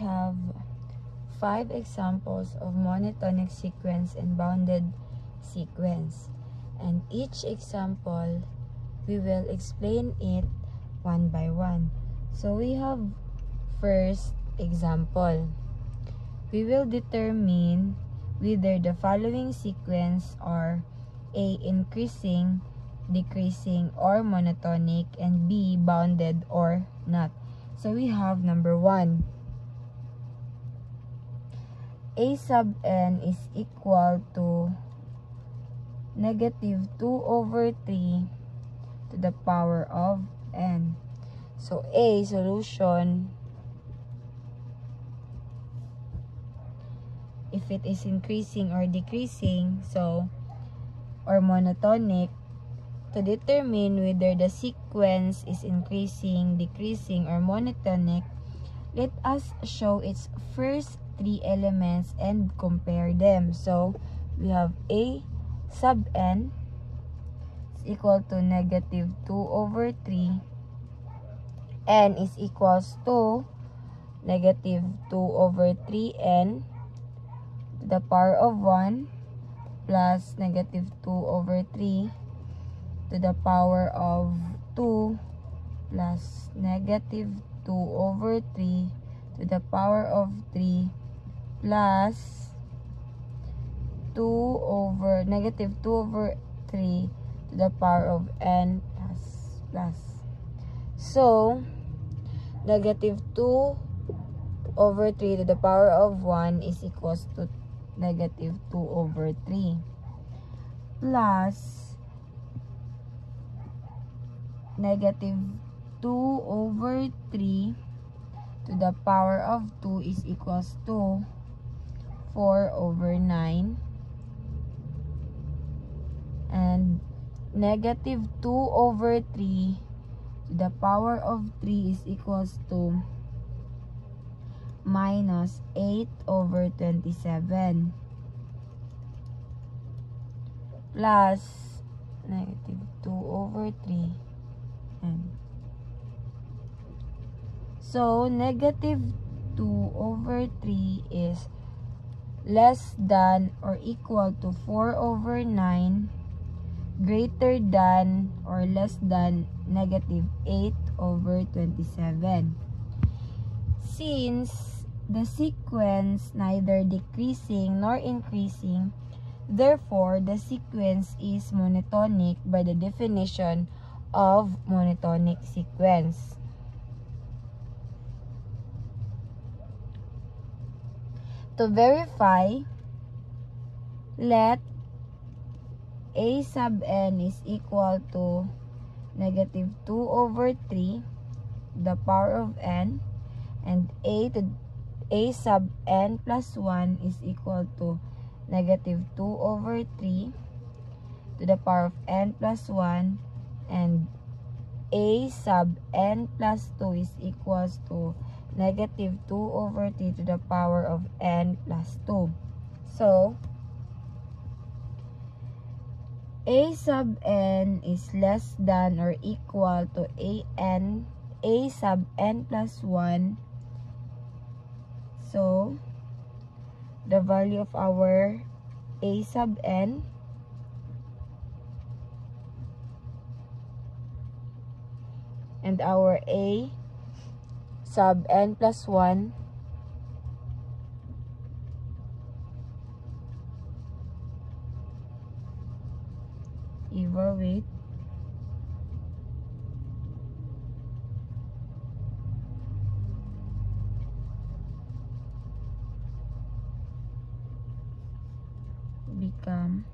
have 5 examples of monotonic sequence and bounded sequence. And each example, we will explain it one by one. So we have first example. We will determine whether the following sequence are A. increasing, decreasing, or monotonic, and B. bounded or not. So we have number 1. A sub n is equal to negative 2 over 3 to the power of n. So A, solution, if it is increasing or decreasing, so, or monotonic, to determine whether the sequence is increasing, decreasing, or monotonic, let us show its first 3 elements and compare them. So, we have A sub n is equal to negative 2 over 3. N is equals to negative 2 over 3n to the power of 1 plus negative 2 over 3 to the power of 2 plus negative 2 over 3 to the power of 3 plus 2 over negative 2 over 3 to the power of n plus. So, negative 2 over 3 to the power of 1 is equals to negative 2 over 3 plus negative 2 over 3 to the power of 2 is equals to 4 over 9, and negative 2 over 3 to the power of 3 is equals to minus 8 over 27 plus negative 2 over 3. And so, negative 2 over 3 is less than or equal to 4 over 9, greater than or less than negative 8 over 27. Since the sequence neither decreasing nor increasing, therefore the sequence is monotonic by the definition of monotonic sequence. To verify, let A sub n is equal to negative 2 over 3 the power of n, and A sub n plus 1 is equal to negative 2 over 3 to the power of n plus 1, and A sub n plus 2 is equals to negative 2 over 3 to the power of n plus 2. So, A sub n is less than or equal to A sub n plus 1. So, the value of our A sub n and our A sub n plus 1 evaluate become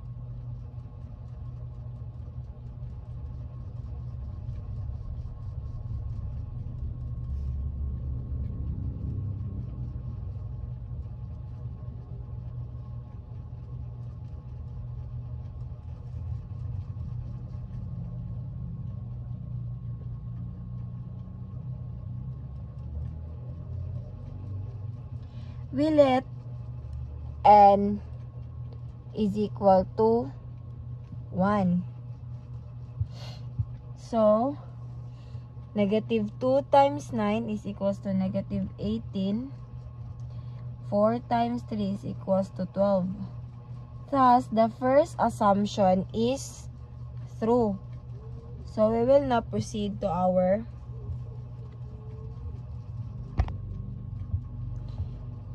we let n is equal to 1. So, negative 2 times 9 is equals to negative 18 4 times 3 is equals to 12. Thus, the first assumption is true. So, we will now proceed to our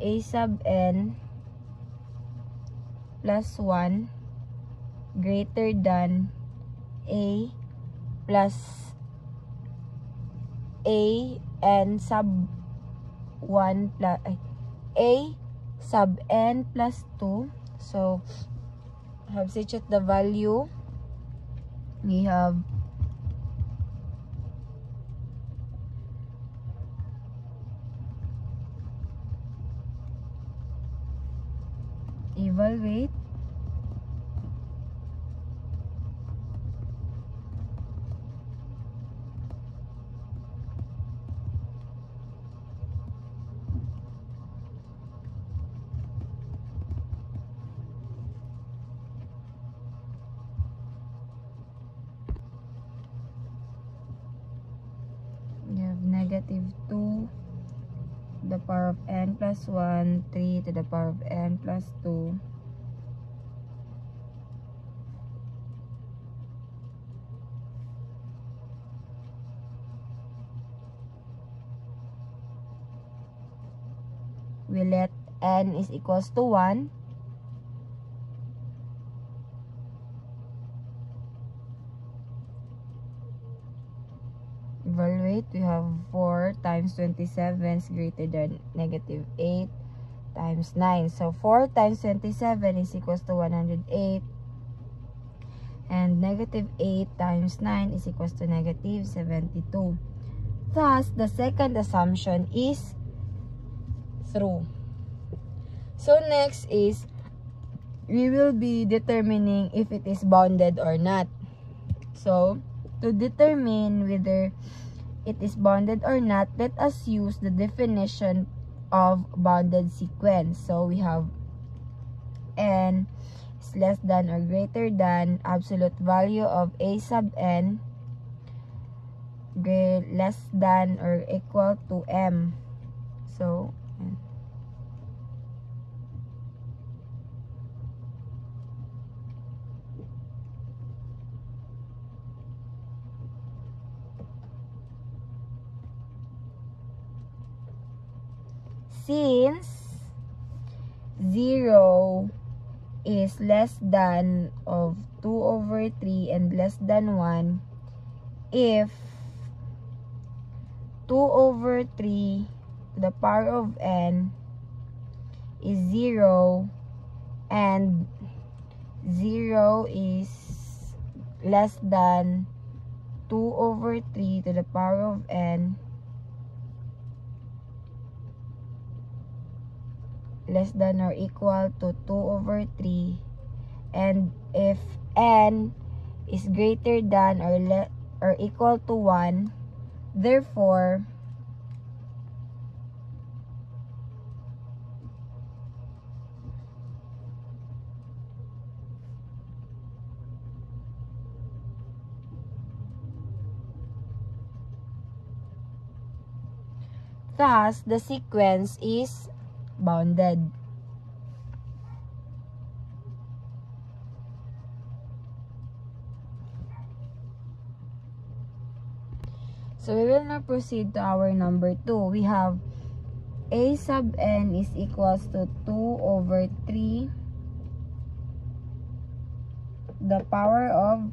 a sub n plus 1 greater than a plus a n sub 1 plus a sub n plus 2. So, substitute the value. We have evaluate we have negative 2 to the power of n plus 1, 3 to the power of n plus 2, we let n is equals to 1. Evaluate, we have 4 times 27 is greater than negative 8 times 9. So, 4 times 27 is equals to 108. And negative 8 times 9 is equals to negative 72. Thus, the second assumption is true. So, next is, we will be determining if it is bounded or not. So, to determine whether it is bounded or not, let us use the definition of bounded sequence. So, we have n is less than or greater than absolute value of a sub n less than or equal to m. So, since 0 is less than of 2 over 3 and less than 1, if 2 over 3 to the power of n is 0 and 0 is less than 2 over 3 to the power of n less than or equal to 2 over 3, and if n is greater than or equal to 1, therefore thus the sequence is bounded. So we will now proceed to our number 2. We have a sub n is equals to 2 over 3 the power of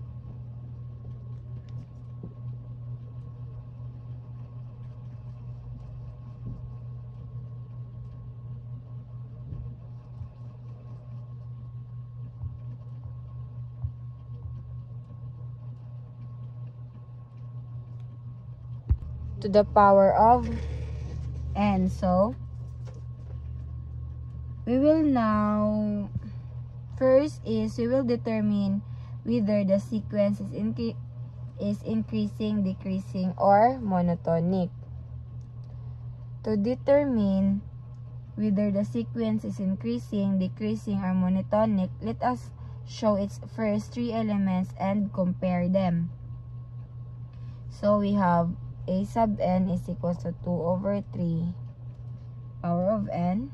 to the power of n. So, we will now, first is, we will determine whether the sequence is increasing, decreasing, or monotonic. To determine whether the sequence is increasing, decreasing, or monotonic, let us show its first 3 elements and compare them. So, we have a sub n is equals to 2 over 3 power of n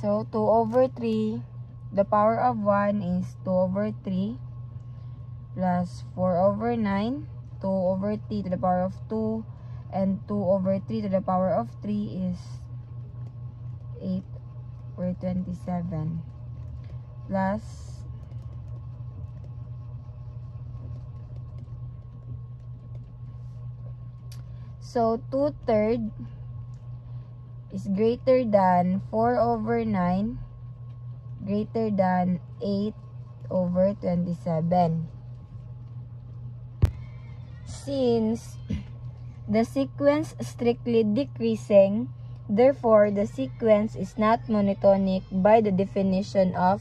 So 2 over 3, the power of 1 is 2 over 3 plus 4 over 9, 2 over 3 to the power of 2, and 2 over 3 to the power of 3 is 8 over 27 plus so 2/3 is greater than 4 over 9 greater than 8 over 27. Since the sequence strictly decreasing, therefore the sequence is not monotonic by the definition of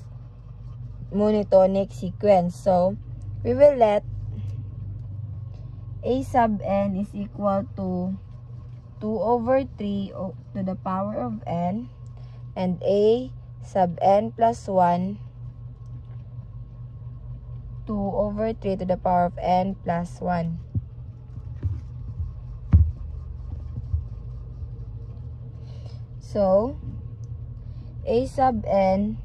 monotonic sequence. So we will let a sub n is equal to 2 over 3 to the power of n, and a sub n plus 1 2 over 3 to the power of n plus 1. So a sub n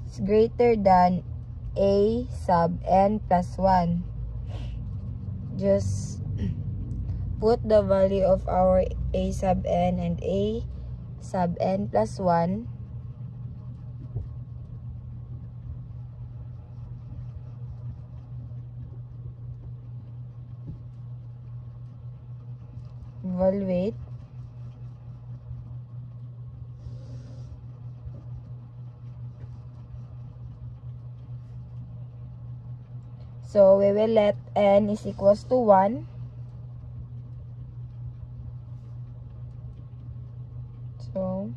is greater than a sub n plus 1. Just put the value of our a sub n and a sub n plus 1. Evaluate. So we will let n is equals to 1. So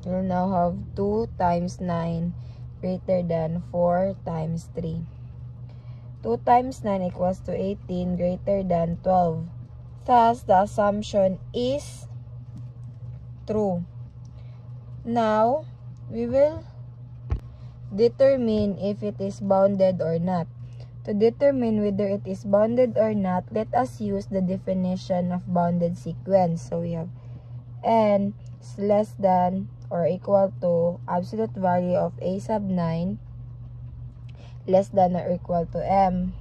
we'll now have 2 times 9 greater than 4 times 3. 2 times 9 equals to 18 greater than 12. Thus, the assumption is true. Now, we will determine if it is bounded or not. To determine whether it is bounded or not, let us use the definition of bounded sequence. So, we have n is less than or equal to absolute value of a sub 9 less than or equal to m.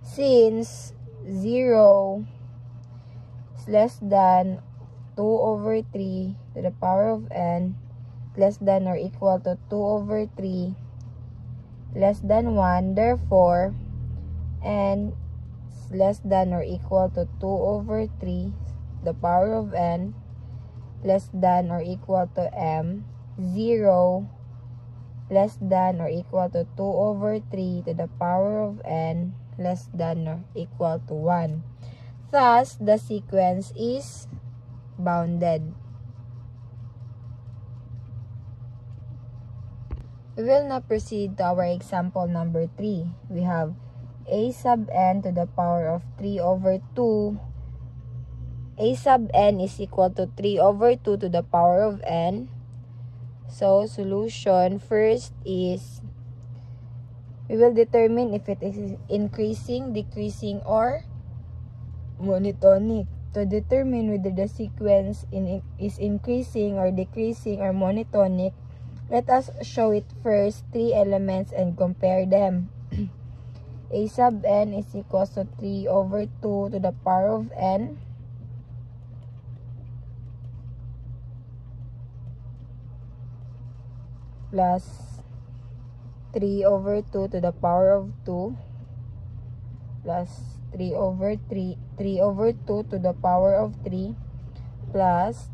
Since 0 is less than 2 over 3 to the power of n less than or equal to 2 over 3 less than 1, therefore n is less than or equal to 2 over 3 the power of n less than or equal to m. 0 less than or equal to 2 over 3 to the power of n less than or equal to 1. Thus, the sequence is bounded. We will now proceed to our example number 3. We have a sub n to the power of 3 over 2. A sub n is equal to 3 over 2 to the power of n. So, solution first is we will determine if it is increasing, decreasing, or monotonic. To determine whether the sequence is increasing or decreasing or monotonic, let us show it first 3 elements and compare them. A sub n is equal to 3 over 2 to the power of n plus 3 over 2 to the power of 2 plus 3 over 2 to the power of 3 plus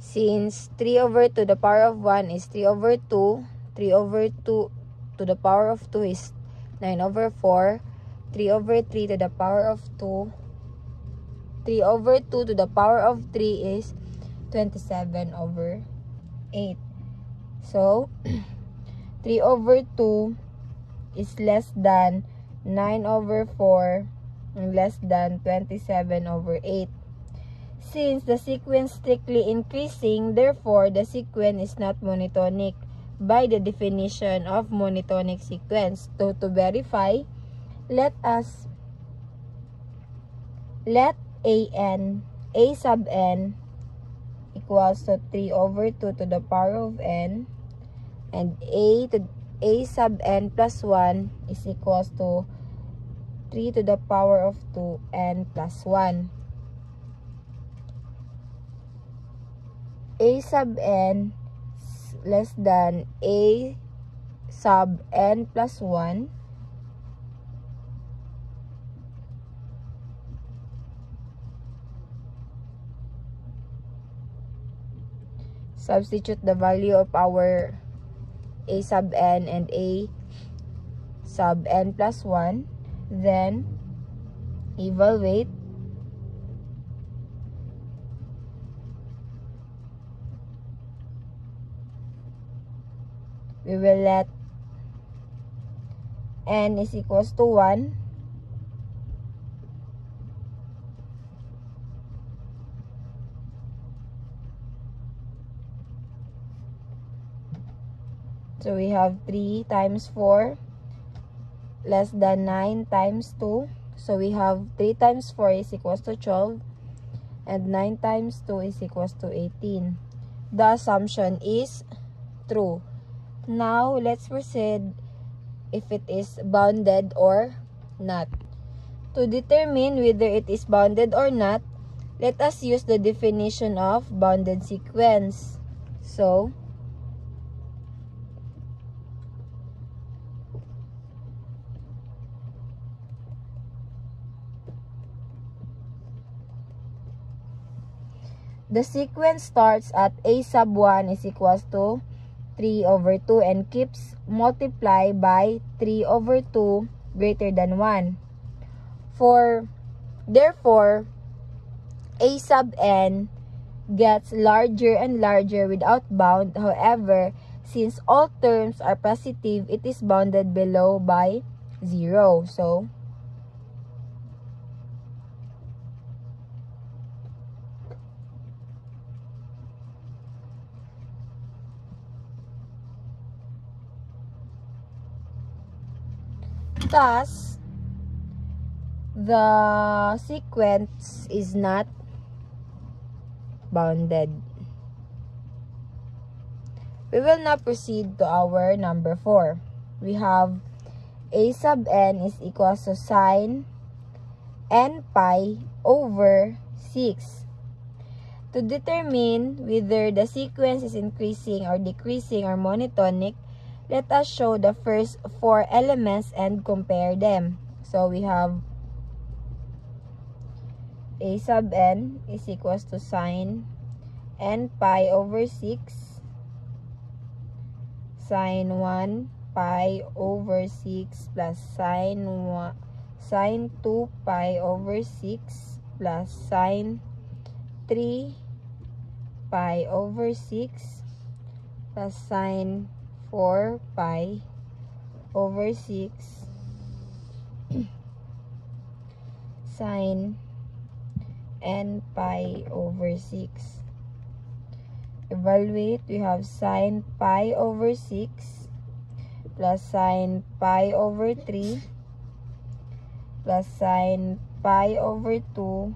Since 3 over 2 to the power of 1 is 3 over 2, 3 over 2 to the power of 2 is 9 over 4, 3 over 3 to the power of 2, 3 over 2 to the power of 3 is 27 over 8. So, 3 over 2 is less than 9 over 4 and less than 27 over 8. Since the sequence strictly increasing, therefore the sequence is not monotonic by the definition of monotonic sequence. So to verify, let a sub n equals to 3 over 2 to the power of n, and a sub n plus 1 is equals to 3 to the power of 2 n plus 1. A sub n less than a sub n plus 1. Substitute the value of our a sub n and a sub n plus 1. Then evaluate. We will let n is equals to 1. So we have 3 times 4 less than 9 times 2. So we have 3 times 4 is equals to 12. And 9 times 2 is equals to 18. The assumption is true. Now, let's proceed if it is bounded or not. To determine whether it is bounded or not, let us use the definition of bounded sequence. So, the sequence starts at a sub 1 is equals to 3 over 2 and keeps multiply by 3 over 2 greater than 1. Therefore, a sub n gets larger and larger without bound. However, since all terms are positive, it is bounded below by 0. So, thus, the sequence is not bounded. We will now proceed to our number 4. We have a sub n is equals to sine n pi over 6. To determine whether the sequence is increasing or decreasing or monotonic, let us show the first 4 elements and compare them. So we have a sub n is equals to sine n pi over 6, sine 1 pi over 6 plus sine 2 pi over 6 plus sine 3 pi over 6 plus sine 4 pi over 6 sine n pi over 6. Evaluate, we have sine pi over 6 plus sine pi over 3 plus sine pi over 2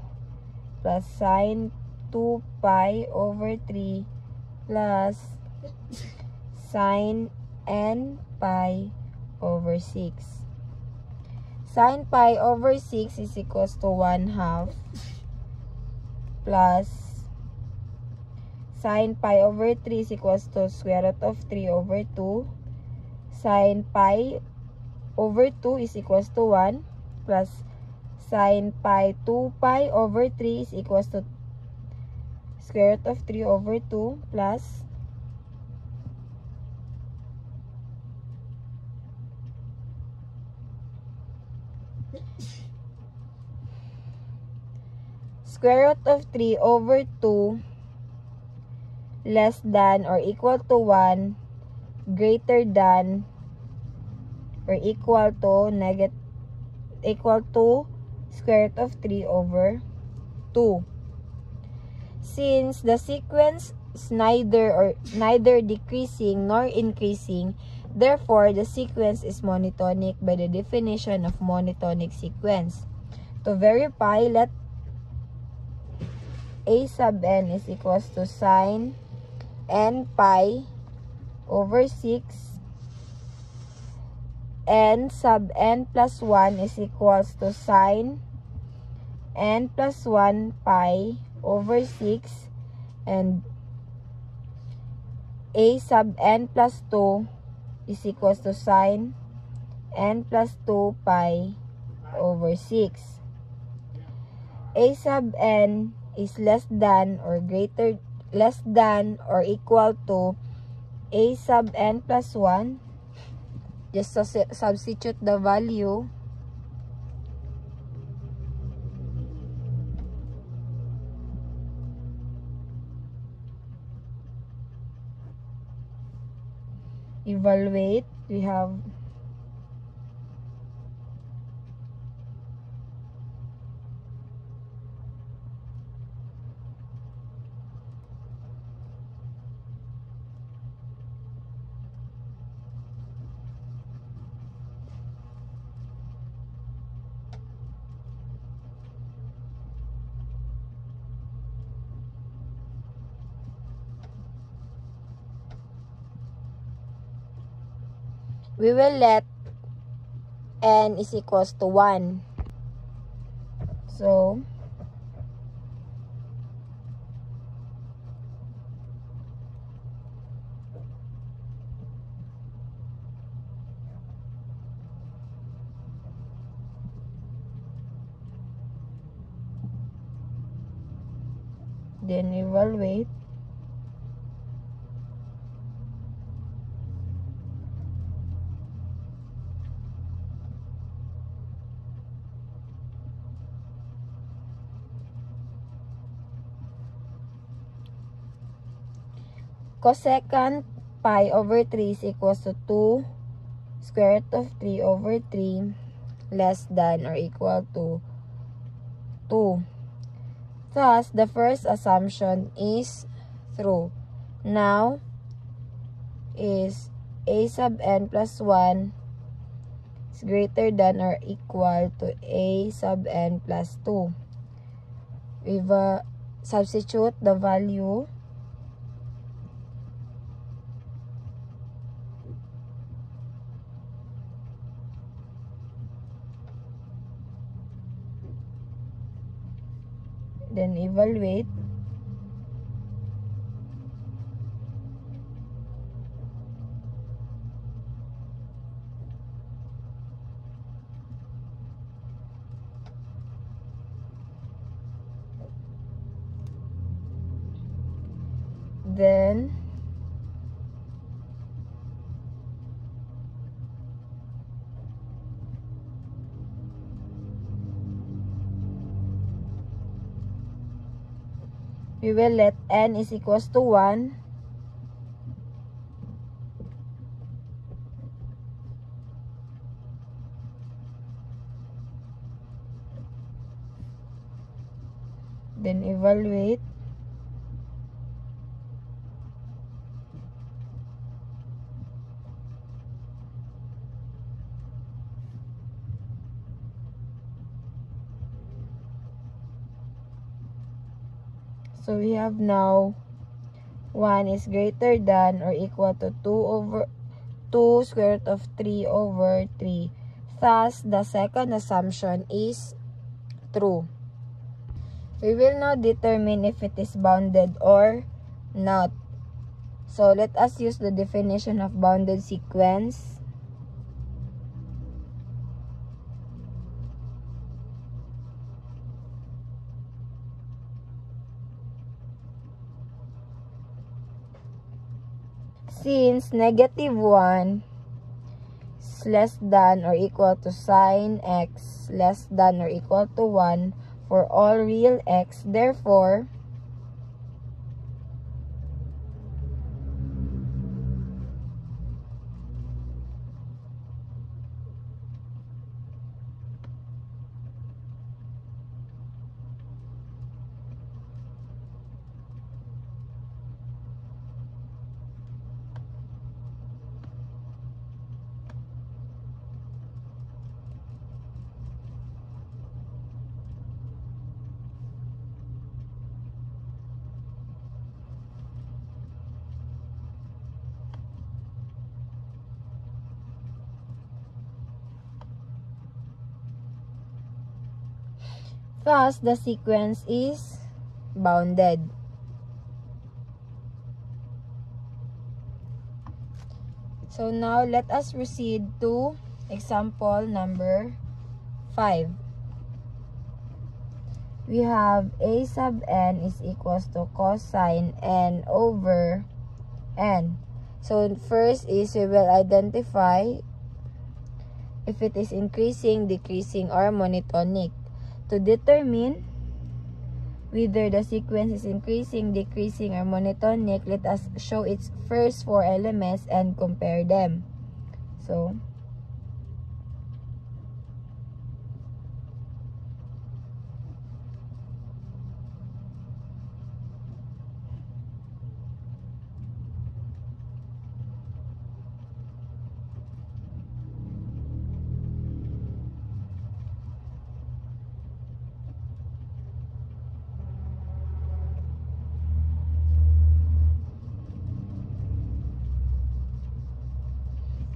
plus sine 2 pi over 3 plus sine n pi over 6. Sine pi over 6 is equals to 1/2 plus sine pi over 3 is equals to square root of 3 over 2. Sine pi over 2 is equals to 1 plus sine pi 2 pi over 3 is equals to square root of 3 over 2 plus square root of 3 over 2 less than or equal to 1 greater than or equal to square root of 3 over 2. Since the sequence is neither decreasing nor increasing, therefore the sequence is monotonic by the definition of monotonic sequence. To verify, let a sub n is equals to sine n pi over 6, n sub n plus 1 is equals to sine n plus 1 pi over 6, and a sub n plus 2 is equals to sine n plus 2 pi over 6. A sub n is less than or equal to a sub n plus 1. Just substitute the value. Evaluate. We have we will let n is equals to 1. So, then evaluate. Cosecant pi over 3 is equals to 2 square root of 3 over 3 less than or equal to 2. Thus, the first assumption is true. Now, is a sub n plus 1 is greater than or equal to a sub n plus 2. We substitute the value. Then evaluate. Then we will let n is equals to 1. Then evaluate. So we have now 1 is greater than or equal to 2 square root of 3 over 3. Thus, the second assumption is true. We will now determine if it is bounded or not. So let us use the definition of bounded sequence. Since negative 1 is less than or equal to sine x less than or equal to 1 for all real x, therefore, thus the sequence is bounded. So now let us proceed to example number 5. We have a sub n is equals to cosine n over n. So first is we will identify if it is increasing, decreasing, or monotonic. To determine whether the sequence is increasing, decreasing, or monotonic, let us show its first 4 elements and compare them. So,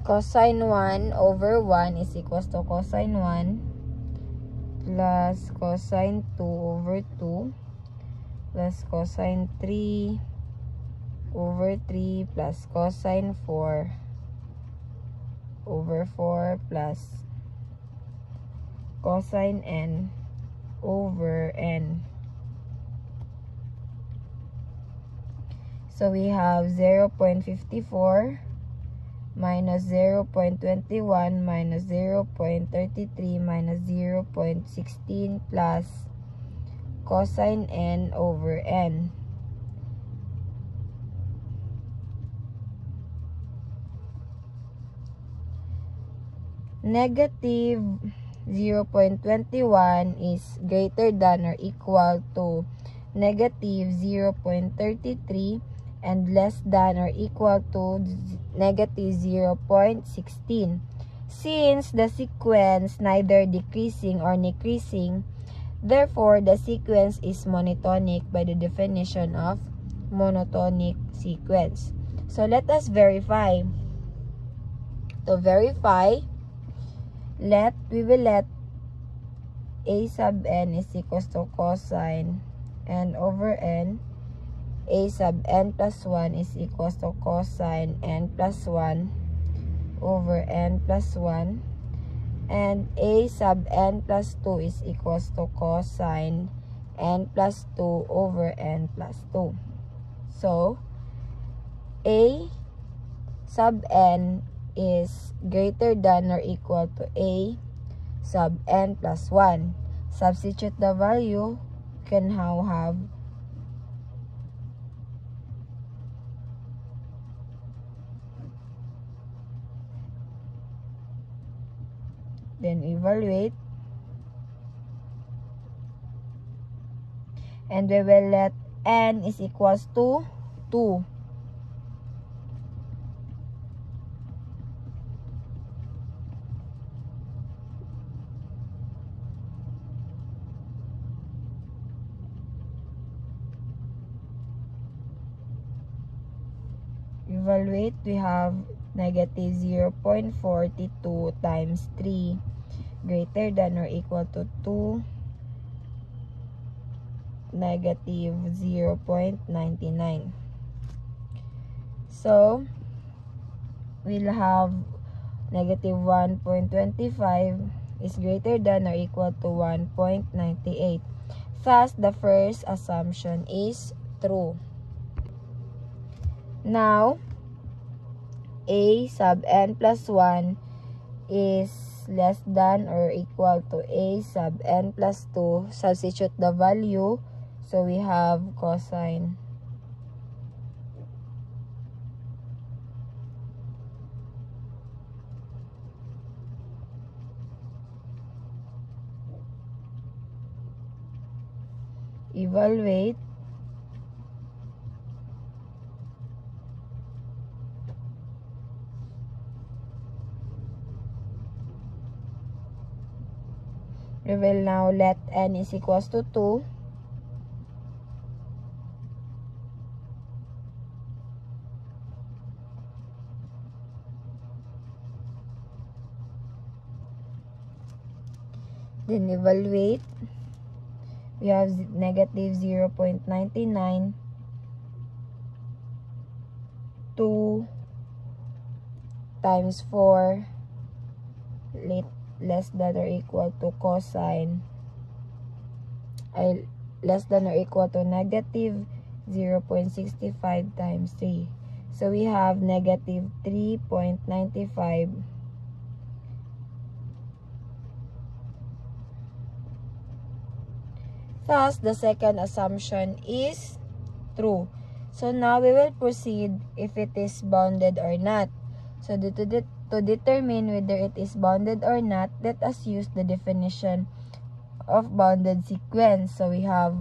cosine 1 over 1 is equals to cosine 1 plus cosine 2 over 2 plus cosine 3 over 3 plus cosine 4 over 4 plus cosine n over n. So we have 0.54 minus 0.21 minus 0.33 minus 0.16 plus cosine n over n. Negative 0.21 is greater than or equal to negative 0.33 and less than or equal to negative 0.16. Since the sequence neither decreasing or decreasing, therefore the sequence is monotonic by the definition of monotonic sequence. So let us verify. To verify, we will let a sub n is equals to cosine n over n. A sub n plus 1 is equals to cosine n plus 1 over n plus 1. And a sub n plus 2 is equals to cosine n plus 2 over n plus 2. So, a sub n is greater than or equal to a sub n plus 1. Substitute the value, you can now have then evaluate, and we will let n is equals to 2. Evaluate, we have negative 0.42 times 3 greater than or equal to 2, negative 0.99. So, we'll have negative 1.25 is greater than or equal to 1.98. Thus, the first assumption is true. Now, a sub n plus 1 is less than or equal to a sub n plus 2. Substitute the value. So we have cosine evaluate we will now let n is equals to 2. Then evaluate. We have negative 0.99. 2 times 4 less than or equal to cosine less than or equal to negative 0.65 times 3. So we have negative 3.95. Thus, the second assumption is true. So now we will proceed if it is bounded or not. So to determine whether it is bounded or not, let us use the definition of bounded sequence. So we have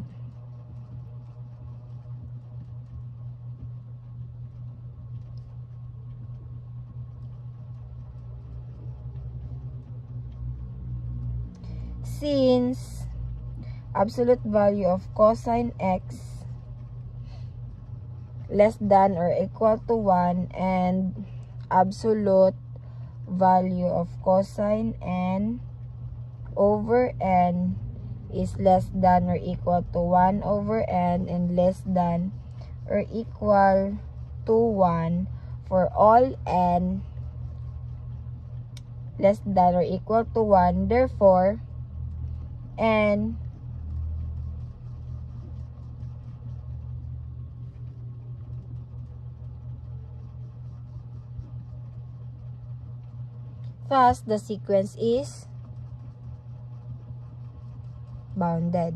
since absolute value of cosine x less than or equal to 1 and absolute value of cosine n over n is less than or equal to 1 over n and less than or equal to 1 for all n less than or equal to 1. Therefore, n thus the sequence is bounded.